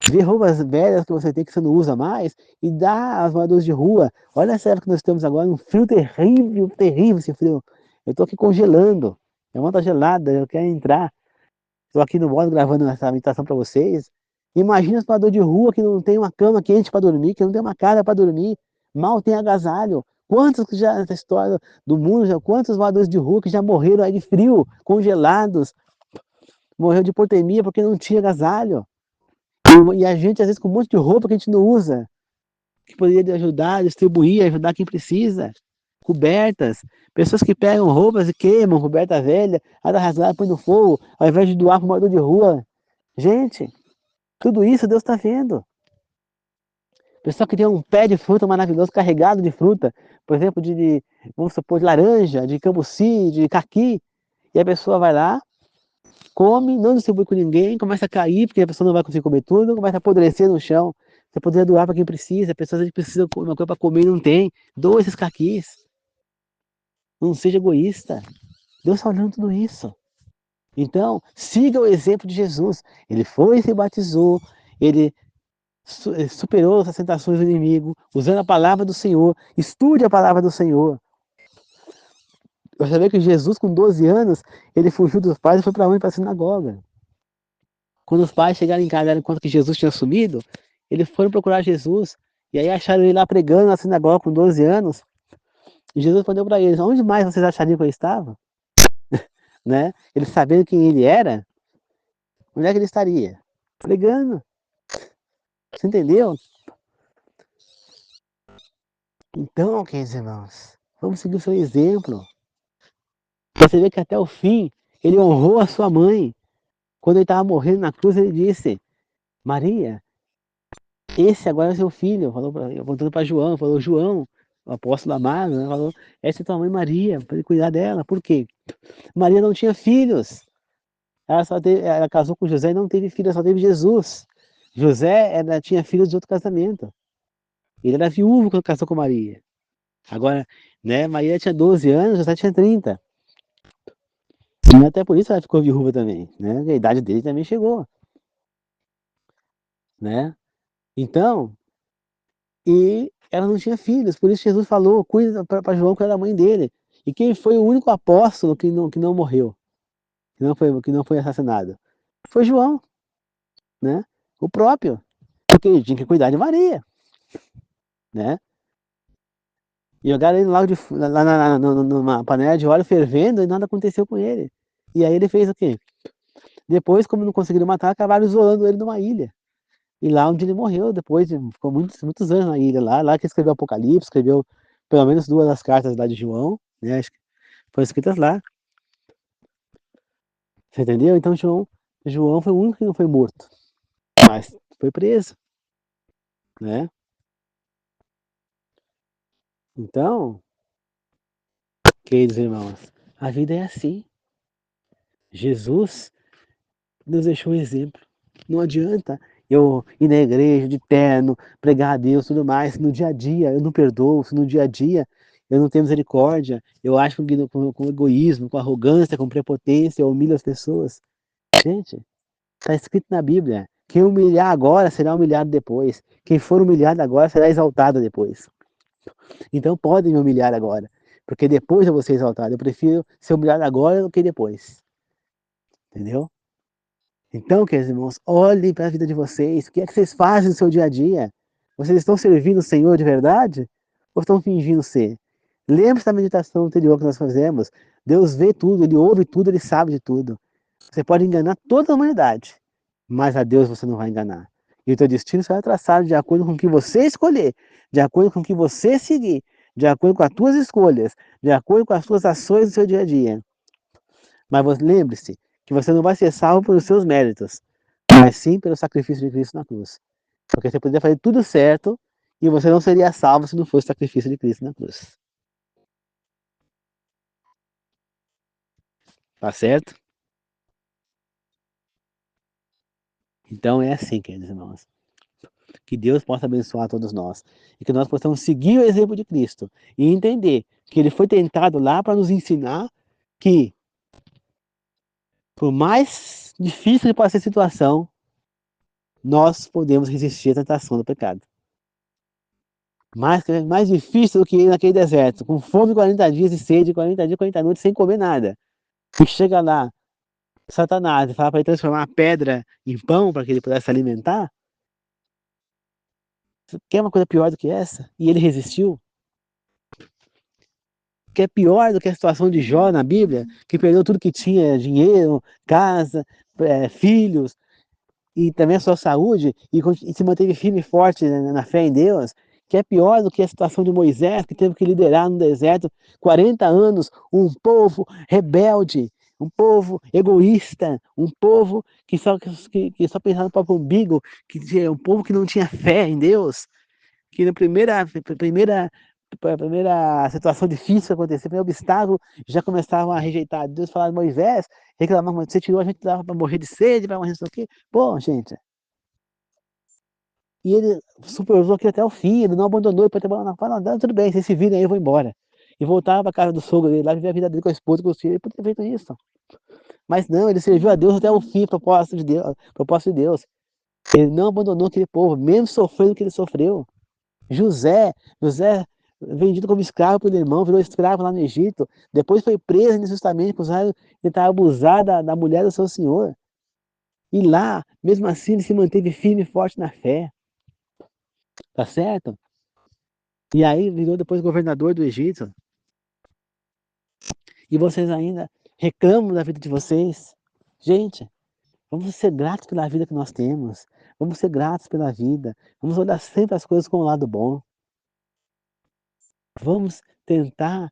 Ver roupas velhas que você tem que você não usa mais e dar aos moradores de rua. Olha essa época que nós estamos agora, um frio terrível, terrível esse frio. Eu tô aqui congelando. Minha mão tá gelada, eu quero entrar. Estou aqui no modo gravando essa meditação para vocês. Imagina os moradores de rua que não tem uma cama quente para dormir, que não tem uma casa para dormir, mal tem agasalho. Quantos que já, nessa história do mundo, já, quantos moradores de rua que já morreram aí de frio, congelados, morreu de hipotermia porque não tinha agasalho. E a gente, às vezes, com um monte de roupa que a gente não usa, que poderia ajudar, distribuir, ajudar quem precisa. Cobertas, pessoas que pegam roupas e queimam, coberta velha, aí rasgar, põe no fogo, ao invés de doar para o morador de rua. Gente, tudo isso Deus está vendo. Pessoa que tem um pé de fruta maravilhoso, carregado de fruta, por exemplo, vamos supor, de laranja, de cambuci, de caqui, e a pessoa vai lá, come, não distribui com ninguém, começa a cair, porque a pessoa não vai conseguir comer tudo, começa a apodrecer no chão. Você poderia doar para quem precisa, pessoas que precisam de uma coisa para comer e não tem. Doa esses caquis. Não seja egoísta. Deus está olhando tudo isso. Então, siga o exemplo de Jesus. Ele foi e se batizou, ele superou as tentações do inimigo, usando a palavra do Senhor. Estude a palavra do Senhor. Você vê que Jesus, com 12 anos, ele fugiu dos pais e foi para onde? Para a sinagoga. Quando os pais chegaram em casa e deram conta que Jesus tinha sumido, eles foram procurar Jesus. E aí acharam ele lá pregando na sinagoga com 12 anos. E Jesus respondeu para eles: onde mais vocês achariam que eu estava? Né? Eles sabendo quem ele era, onde é que ele estaria? Pregando. Você entendeu? Então, queridos irmãos, vamos seguir o seu exemplo. Você vê que até o fim, ele honrou a sua mãe. Quando ele estava morrendo na cruz, ele disse: Maria, esse agora é seu filho. Falou apontando para João, falou: João, o apóstolo amado, né? Falou: essa é tua mãe Maria, para ele cuidar dela. Por quê? Maria não tinha filhos. Ela casou com José e não teve filho, só teve Jesus. José tinha filhos de outro casamento. Ele era viúvo quando casou com Maria. Agora, né, Maria tinha 12 anos, José tinha 30. E até por isso ela ficou viúva também, né? A idade dele também chegou, né? Então, e ela não tinha filhos, por isso Jesus falou, cuida para João que era a mãe dele. E quem foi o único apóstolo que não morreu, que não foi assassinado? Foi João, né? O próprio, porque ele tinha que cuidar de Maria, né? E jogaram ele numa panela de óleo fervendo e nada aconteceu com ele. E aí ele fez o quê? Depois, como não conseguiram matar, acabaram isolando ele numa ilha. E lá onde ele morreu, depois, ficou muitos anos na ilha, lá que ele escreveu Apocalipse, escreveu pelo menos duas das cartas lá de João, né? Acho que foram escritas lá. Você entendeu? Então João foi o único que não foi morto, mas foi preso, né? Então, queridos irmãos, a vida é assim. Jesus nos deixou um exemplo. Não adianta eu ir na igreja de terno, pregar a Deus e tudo mais, se no dia a dia eu não perdoo, se no dia a dia eu não tenho misericórdia, eu acho com egoísmo, com arrogância, com prepotência, eu humilho as pessoas. Gente, está escrito na Bíblia, quem humilhar agora será humilhado depois. Quem for humilhado agora será exaltado depois. Então podem me humilhar agora, porque depois eu vou ser exaltado. Eu prefiro ser humilhado agora do que depois. Entendeu? Então, queridos irmãos, olhem para a vida de vocês. O que é que vocês fazem no seu dia a dia? Vocês estão servindo o Senhor de verdade? Ou estão fingindo ser? Lembre-se da meditação anterior que nós fazemos. Deus vê tudo, Ele ouve tudo, Ele sabe de tudo. Você pode enganar toda a humanidade, mas a Deus você não vai enganar. E o teu destino será traçado de acordo com o que você escolher, de acordo com o que você seguir, de acordo com as tuas escolhas, de acordo com as tuas ações no seu dia a dia. Mas lembre-se que você não vai ser salvo pelos seus méritos, mas sim pelo sacrifício de Cristo na cruz. Porque você poderia fazer tudo certo e você não seria salvo se não fosse o sacrifício de Cristo na cruz. Tá certo? Então é assim, queridos irmãos. Que Deus possa abençoar todos nós. E que nós possamos seguir o exemplo de Cristo e entender que ele foi tentado lá para nos ensinar que, por mais difícil que possa ser a situação, nós podemos resistir à tentação do pecado. Mais difícil do que ir naquele deserto, com fome 40 dias e sede, 40 dias, 40 noites, sem comer nada. E chega lá, Satanás, e fala para ele transformar a pedra em pão para que ele pudesse se alimentar. Quer uma coisa pior do que essa? E ele resistiu? Que é pior do que a situação de Jó na Bíblia, que perdeu tudo que tinha, dinheiro, casa, filhos, e também a sua saúde, e se manteve firme e forte na fé em Deus, que é pior do que a situação de Moisés, que teve que liderar no deserto 40 anos, um povo rebelde, um povo egoísta, um povo que só pensava no próprio umbigo, um povo que não tinha fé em Deus, que na primeira situação difícil que aconteceu, primeiro obstáculo, já começavam a rejeitar Deus, falar de Moisés, reclamavam, você tirou a gente para morrer de sede, para morrer não sei o quê. Bom, gente, e ele superou aquilo até o fim, ele não abandonou, ele pode ter abandonado, falou, não, tudo bem, vocês se virem aí, eu vou embora. E voltava para a casa do sogro dele, lá viver a vida dele com a esposa, com os filhos, ele poderia ter feito isso. Mas não, ele serviu a Deus até o fim, propósito de Deus, propósito de Deus. Ele não abandonou aquele povo, mesmo sofrendo o que ele sofreu. José, vendido como escravo pelo irmão, virou escravo lá no Egito, depois foi preso injustamente, acusaram de tentar abusar da mulher do seu senhor. E lá, mesmo assim, ele se manteve firme e forte na fé. Tá certo? E aí virou depois governador do Egito. E vocês ainda reclamam da vida de vocês. Gente, vamos ser gratos pela vida que nós temos. Vamos ser gratos pela vida. Vamos olhar sempre as coisas com o lado bom. Vamos tentar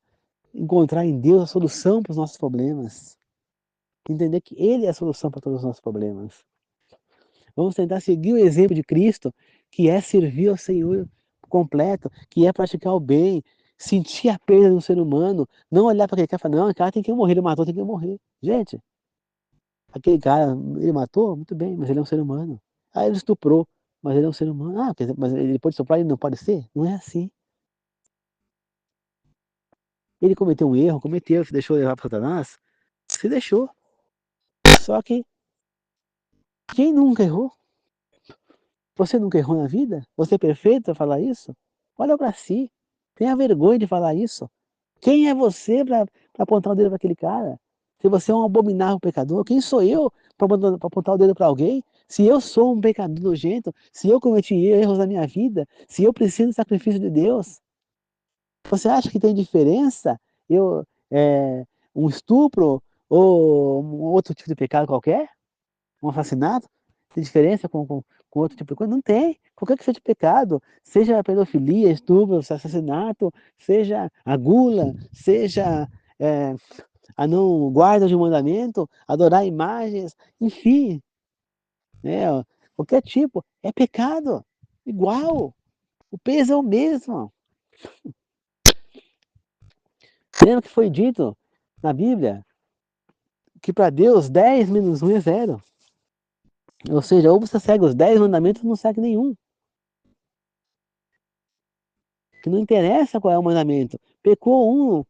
encontrar em Deus a solução para os nossos problemas. Entender que Ele é a solução para todos os nossos problemas. Vamos tentar seguir o exemplo de Cristo, que é servir ao Senhor completo, que é praticar o bem, sentir a perda do ser humano, não olhar para aquele cara e falar, não, aquele cara tem que morrer, ele matou, tem que morrer. Gente, aquele cara, ele matou? Muito bem, mas ele é um ser humano. Ah, ele estuprou, mas ele é um ser humano. Ah, mas ele pode estuprar, ele não pode ser? Não é assim. Ele cometeu um erro, cometeu, se deixou levar para Satanás, se deixou. Só que quem nunca errou? Você nunca errou na vida? Você é perfeito para falar isso? Olha para si. Tenha vergonha de falar isso. Quem é você para apontar o dedo para aquele cara? Se você é um abominável pecador, quem sou eu para apontar o dedo para alguém? Se eu sou um pecador nojento, se eu cometi erros na minha vida, se eu preciso do sacrifício de Deus, você acha que tem diferença eu, um estupro ou um outro tipo de pecado qualquer? Um assassinato? Tem diferença com outro tipo de coisa? Não tem. Qualquer que seja de pecado, seja pedofilia, estupro, assassinato, seja a gula, seja é, a não guarda de um mandamento, adorar imagens, enfim, né, qualquer tipo, é pecado. Igual. O peso é o mesmo. Lembra que foi dito na Bíblia que para Deus 10 menos 1 é zero. Ou seja, ou você segue os 10 mandamentos ou não segue nenhum. Que não interessa qual é o mandamento. Pecou um,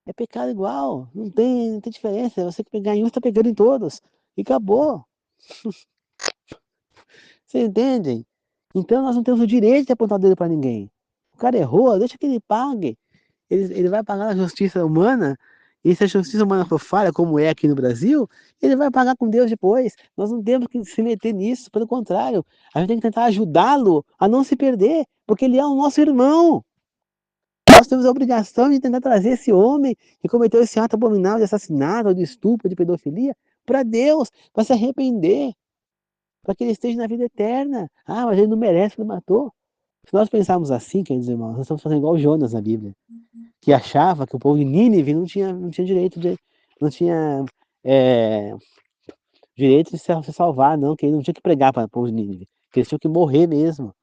é pecado igual. Não tem diferença. Você que pegar em um, está pegando em todos. E acabou. Vocês entendem? Então nós não temos o direito de apontar o dedo para ninguém. O cara errou, deixa que ele pague. Ele vai pagar a justiça humana. E se a justiça humana for falha, como é aqui no Brasil, ele vai pagar com Deus depois. Nós não temos que se meter nisso, pelo contrário. A gente tem que tentar ajudá-lo a não se perder, porque ele é o nosso irmão. Nós temos a obrigação de tentar trazer esse homem que cometeu esse ato abominável de assassinato, de estupro, de pedofilia, para Deus, para se arrepender, para que ele esteja na vida eterna. Ah, mas ele não merece, ele matou. Se nós pensarmos assim, queridos irmãos, nós estamos fazendo igual Jonas na Bíblia, que achava que o povo de Nínive não tinha direito de, não tinha é, direito de se salvar, não, que ele não tinha que pregar para o povo de Nínive, que eles tinham que morrer mesmo.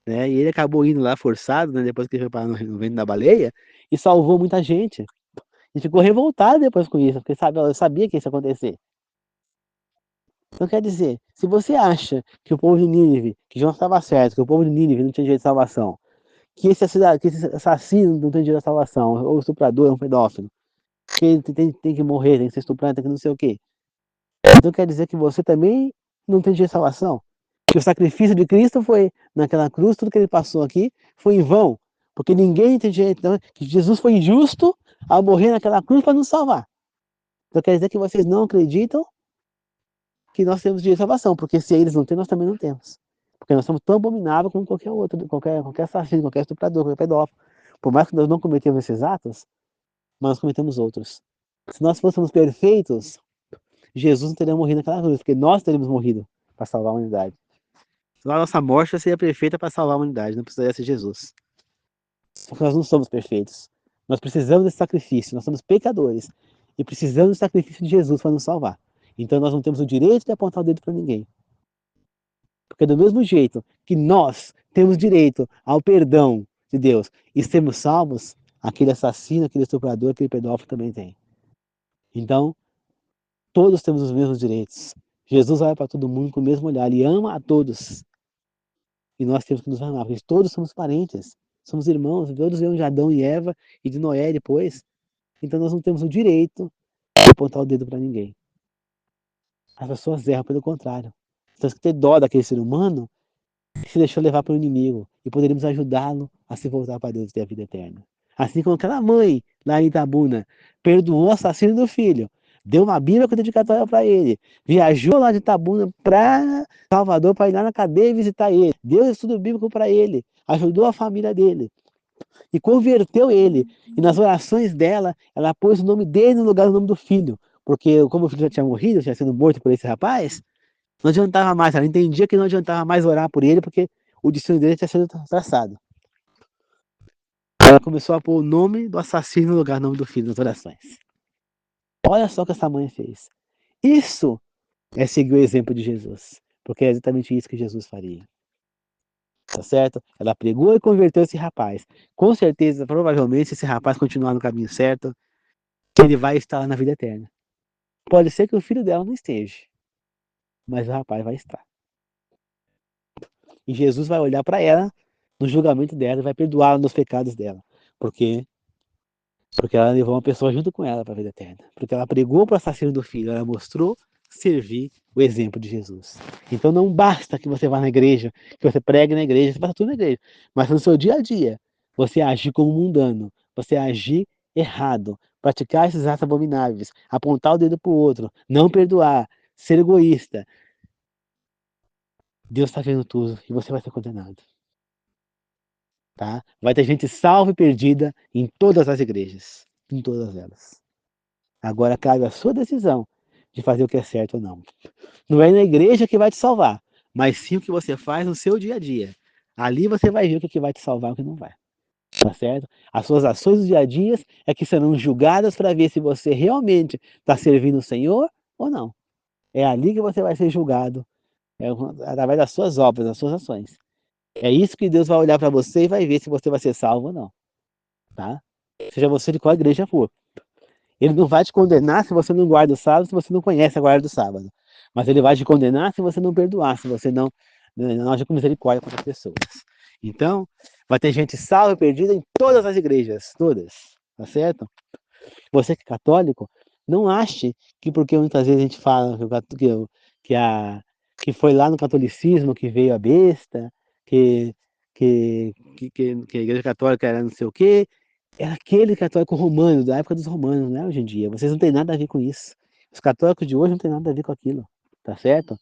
Né? E ele acabou indo lá forçado, né, depois que ele foi parar no vento da baleia, e salvou muita gente. E ficou revoltado depois com isso, porque sabe, eu sabia que isso ia acontecer. Então quer dizer, se você acha que o povo de Nínive, que Jonas estava certo, que o povo de Nínive não tinha direito de salvação, que esse assassino não tem direito de salvação, ou o estuprador é um pedófilo, que ele tem que morrer, tem que ser estuprado, tem que não sei o quê. Então quer dizer que você também não tem direito de salvação? Que o sacrifício de Cristo foi naquela cruz, tudo que ele passou aqui foi em vão, porque ninguém entende então, que Jesus foi injusto ao morrer naquela cruz para nos salvar. Então quer dizer que vocês não acreditam que nós temos direito à salvação, porque se eles não têm, nós também não temos. Porque nós somos tão abomináveis como qualquer outro, qualquer assassino, qualquer estuprador, qualquer pedófilo. Por mais que nós não cometemos esses atos, mas nós cometemos outros. Se nós fôssemos perfeitos, Jesus não teria morrido naquela cruz, porque nós teríamos morrido para salvar a humanidade. Então a nossa morte seria perfeita para salvar a humanidade, não precisaria ser Jesus. Porque nós não somos perfeitos. Nós precisamos desse sacrifício, nós somos pecadores. E precisamos do sacrifício de Jesus para nos salvar. Então nós não temos o direito de apontar o dedo para ninguém. Porque do mesmo jeito que nós temos direito ao perdão de Deus e sermos salvos, aquele assassino, aquele estuprador, aquele pedófilo também tem. Então, todos temos os mesmos direitos. Jesus olha para todo mundo com o mesmo olhar, ele ama a todos. E nós temos que nos amar, porque todos somos parentes, somos irmãos, todos vieram de Adão e Eva e de Noé depois. Então nós não temos o direito de apontar o dedo para ninguém. As pessoas erram pelo contrário. Nós temos que ter dó daquele ser humano que se deixou levar pelo inimigo e poderíamos ajudá-lo a se voltar para Deus e ter a vida eterna. Assim como aquela mãe lá em Itabuna perdoou o assassino do filho, deu uma Bíblia com dedicatória para ele, viajou lá de Itabuna para Salvador para ir lá na cadeia e visitar ele, deu estudo bíblico para ele, ajudou a família dele e converteu ele. E nas orações dela, ela pôs o nome dele no lugar do nome do filho, porque como o filho já tinha morrido, já tinha sido morto por esse rapaz, não adiantava mais, ela entendia que não adiantava mais orar por ele, porque o destino dele tinha sido traçado. Ela começou a pôr o nome do assassino no lugar do nome do filho nas orações. Olha só o que essa mãe fez. Isso é seguir o exemplo de Jesus, porque é exatamente isso que Jesus faria. Tá certo? Ela pregou e converteu esse rapaz. Com certeza, provavelmente, se esse rapaz continuar no caminho certo, ele vai estar lá na vida eterna. Pode ser que o filho dela não esteja, mas o rapaz vai estar. E Jesus vai olhar para ela no julgamento dela e vai perdoar os pecados dela. Porque ela levou uma pessoa junto com ela para a vida eterna. Porque ela pregou para o assassino do filho, ela mostrou servir o exemplo de Jesus. Então não basta que você vá na igreja, que você pregue na igreja, você faça tudo na igreja. Mas no seu dia a dia, você agir como mundano, você agir errado, praticar esses atos abomináveis, apontar o dedo para o outro, não perdoar, ser egoísta. Deus está vendo tudo e você vai ser condenado. Tá? Vai ter gente salva e perdida em todas as igrejas, em todas elas. Agora cabe a sua decisão de fazer o que é certo ou não. Não é na igreja que vai te salvar, mas sim o que você faz no seu dia a dia. Ali você vai ver o que vai te salvar e o que não vai. Tá certo? As suas ações do dia a dia é que serão julgadas para ver se você realmente está servindo o Senhor ou não. É ali que você vai ser julgado, através das suas obras, das suas ações. É isso que Deus vai olhar para você e vai ver se você vai ser salvo ou não. Tá? Seja você de qual igreja for. Ele não vai te condenar se você não guarda o sábado, se você não conhece a guarda do sábado. Mas ele vai te condenar se você não perdoar, se você não agir com misericórdia com as pessoas. Então, vai ter gente salva e perdida em todas as igrejas, todas, tá certo? Você que é católico, não ache que porque muitas vezes a gente fala que, que foi lá no catolicismo que veio a besta, que, que a igreja católica era não sei o quê, é aquele católico romano, da época dos romanos, né, hoje em dia. Vocês não têm nada a ver com isso. Os católicos de hoje não têm nada a ver com aquilo, tá certo?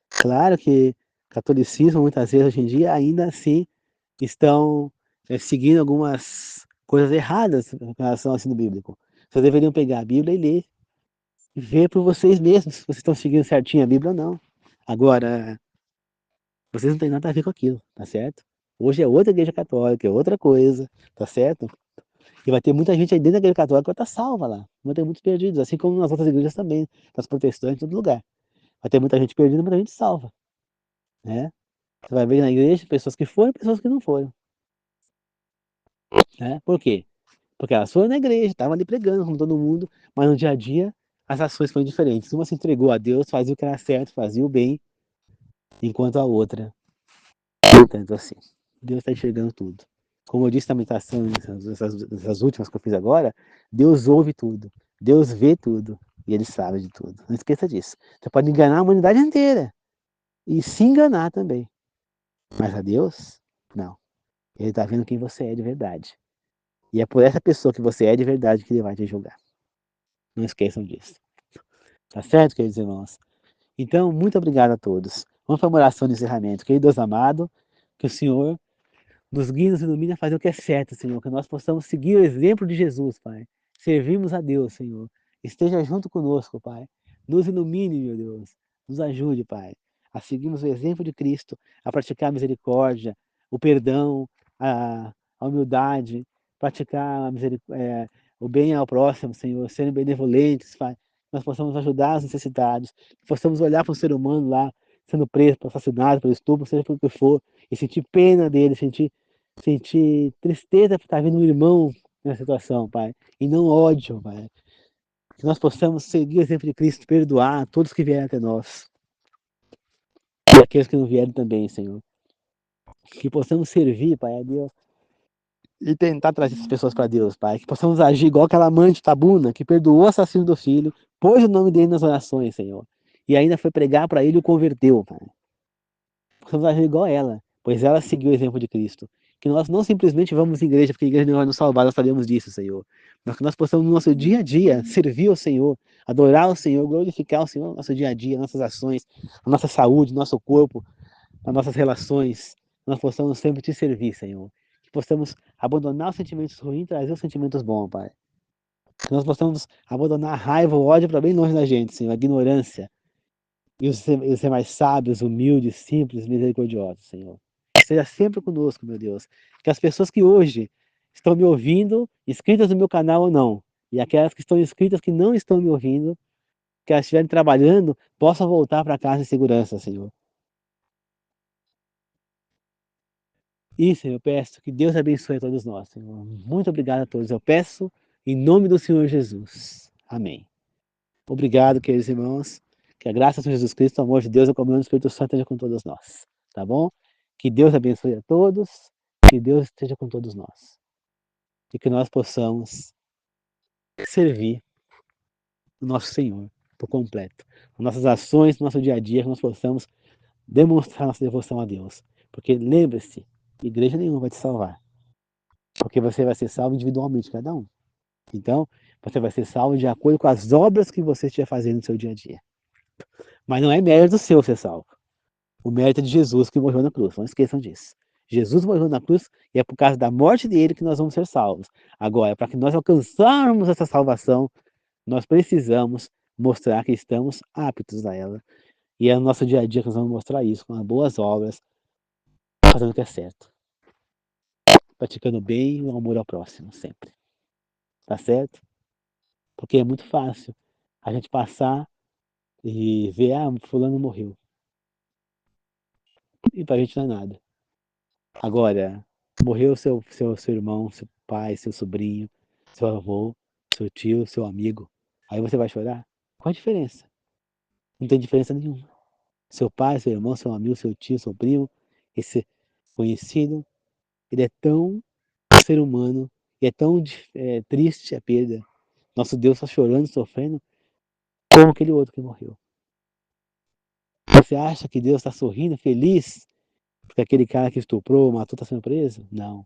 Claro que catolicismo, muitas vezes, hoje em dia, ainda assim, estão seguindo algumas coisas erradas em relação ao ensino bíblico. Vocês deveriam pegar a Bíblia e ler, e ver por vocês mesmos se vocês estão seguindo certinho a Bíblia ou não. Agora, vocês não têm nada a ver com aquilo, tá certo? Hoje é outra igreja católica, é outra coisa, tá certo? E vai ter muita gente aí dentro da igreja católica que vai estar salva lá. Vai ter muitos perdidos, assim como nas outras igrejas também, nas protestantes, em todo lugar. Vai ter muita gente perdida, muita gente salva, né? Você vai ver na igreja pessoas que foram e pessoas que não foram, né? Por quê? Porque elas foram na igreja, estavam ali pregando como todo mundo, mas no dia a dia as ações foram diferentes. Uma se entregou a Deus, fazia o que era certo, fazia o bem, enquanto a outra, não tanto assim. Deus está enxergando tudo. Como eu disse na meditação, nessas últimas que eu fiz agora, Deus ouve tudo, Deus vê tudo, e Ele sabe de tudo. Não esqueça disso. Você pode enganar a humanidade inteira e se enganar também. Mas a Deus, não. Ele está vendo quem você é de verdade. E é por essa pessoa que você é de verdade que Ele vai te julgar. Não esqueçam disso. Tá certo, queridos irmãos? Então, muito obrigado a todos. Vamos para uma oração de encerramento. Querido Deus amado, que o Senhor nos guie, nos ilumine a fazer o que é certo, Senhor. Que nós possamos seguir o exemplo de Jesus, Pai. Servimos a Deus, Senhor. Esteja junto conosco, Pai. Nos ilumine, meu Deus. Nos ajude, Pai, a seguirmos o exemplo de Cristo, a praticar a misericórdia, o perdão, a humildade, praticar o bem ao próximo, Senhor, serem benevolentes, Pai. Nós possamos ajudar os necessitados, possamos olhar para o ser humano lá, sendo preso, assassinado, pelo estupro, seja por que for, e sentir pena dele, sentir tristeza por estar vendo um irmão nessa situação, Pai, e não ódio, Pai. Que nós possamos seguir o exemplo de Cristo, perdoar todos que vierem até nós, e aqueles que não vierem também, Senhor. Que possamos servir, Pai, a Deus, e tentar trazer essas pessoas para Deus, Pai. Que possamos agir igual aquela mãe de Tabuna, que perdoou o assassino do filho, pôs o nome dele nas orações, Senhor, e ainda foi pregar para ele e o converteu, Pai. Possamos agir igual ela, pois ela seguiu o exemplo de Cristo. Que nós não simplesmente vamos à igreja porque a igreja não vai nos salvar, nós sabemos disso, Senhor. Mas que nós possamos no nosso dia a dia servir ao Senhor, adorar o Senhor, glorificar o Senhor no nosso dia a dia, nossas ações, a nossa saúde, nosso corpo, as nossas relações. Nós possamos sempre te servir, Senhor. Que possamos abandonar os sentimentos ruins e trazer os sentimentos bons, Pai. Que nós possamos abandonar a raiva, o ódio para bem longe da gente, Senhor, a ignorância. E os ser mais sábios, humildes, simples, misericordiosos, Senhor. Esteja sempre conosco, meu Deus. Que as pessoas que hoje estão me ouvindo, inscritas no meu canal ou não, e aquelas que estão inscritas que não estão me ouvindo, que elas estiverem trabalhando, possam voltar para casa em segurança, Senhor. E, Senhor, eu peço que Deus abençoe a todos nós, Senhor. Muito obrigado a todos. Eu peço em nome do Senhor Jesus. Amém. Obrigado, queridos irmãos. Que a graça de Jesus Cristo, o amor de Deus e a comunhão do Espírito Santo esteja com todos nós. Tá bom? Que Deus abençoe a todos. Que Deus esteja com todos nós. E que nós possamos servir o nosso Senhor por completo. Com nossas ações, no nosso dia a dia, que nós possamos demonstrar nossa devoção a Deus. Porque lembre-se, igreja nenhuma vai te salvar. Porque você vai ser salvo individualmente, cada um. Então, você vai ser salvo de acordo com as obras que você estiver fazendo no seu dia a dia. Mas não é mérito seu ser salvo. O mérito é de Jesus que morreu na cruz. Não esqueçam disso. Jesus morreu na cruz e é por causa da morte dele que nós vamos ser salvos. Agora, para que nós alcançarmos essa salvação, nós precisamos mostrar que estamos aptos a ela. E é no nosso dia a dia que nós vamos mostrar isso, com as boas obras, fazendo o que é certo. Praticando bem e o amor ao próximo, sempre. Tá certo? Porque é muito fácil a gente passar e ver, fulano morreu. E pra gente não é nada. Agora, morreu seu irmão, seu pai, seu sobrinho, seu avô, seu tio, seu amigo. Aí você vai chorar? Qual a diferença? Não tem diferença nenhuma. Seu pai, seu irmão, seu amigo, seu tio, seu primo, esse conhecido, ele é tão ser humano e é tão triste a perda. Nosso Deus está chorando, sofrendo, como aquele outro que morreu. Você acha que Deus está sorrindo, feliz, porque aquele cara que estuprou, matou, está sendo preso? Não.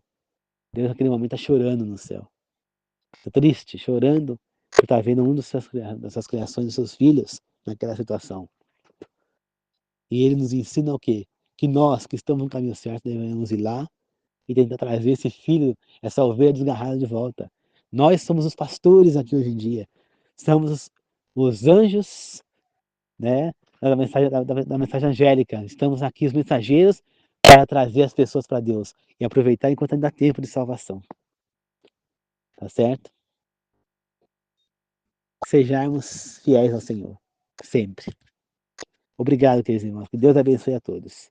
Deus naquele momento está chorando no céu. Está triste, chorando, por estar vendo um das suas criações, dos seus filhos, naquela situação. E ele nos ensina o quê? Que nós, que estamos no caminho certo, devemos ir lá e tentar trazer esse filho, essa ovelha desgarrada de volta. Nós somos os pastores aqui hoje em dia. Somos os anjos, né, da mensagem angélica. Estamos aqui os mensageiros para trazer as pessoas para Deus e aproveitar enquanto ainda dá tempo de salvação. Tá certo? Sejamos fiéis ao Senhor, sempre. Obrigado, queridos irmãos. Que Deus abençoe a todos.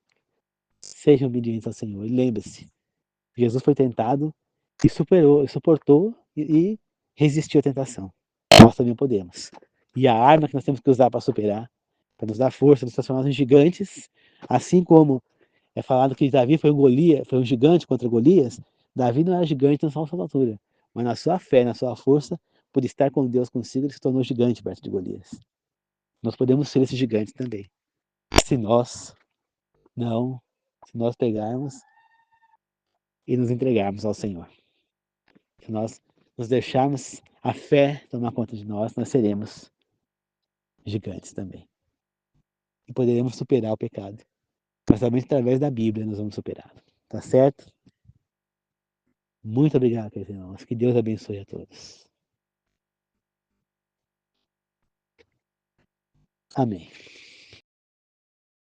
Sejam obedientes ao Senhor. E lembre-se, Jesus foi tentado e suportou e resistiu à tentação. Nós também podemos. E a arma que nós temos que usar para superar, para nos dar força, nos transformar em gigantes, assim como é falado que Davi foi um gigante contra Golias, Davi não era gigante na sua altura, mas na sua fé, na sua força, por estar com Deus consigo, ele se tornou gigante perto de Golias. Nós podemos ser esses gigantes também. Se nós não, se nós pegarmos e nos entregarmos ao Senhor. Se nós nos deixarmos a fé tomar conta de nós, nós seremos gigantes também. E poderemos superar o pecado. Mas somente através da Bíblia nós vamos superá-lo. Tá certo? Muito obrigado, queridos irmãos. Que Deus abençoe a todos. Amém.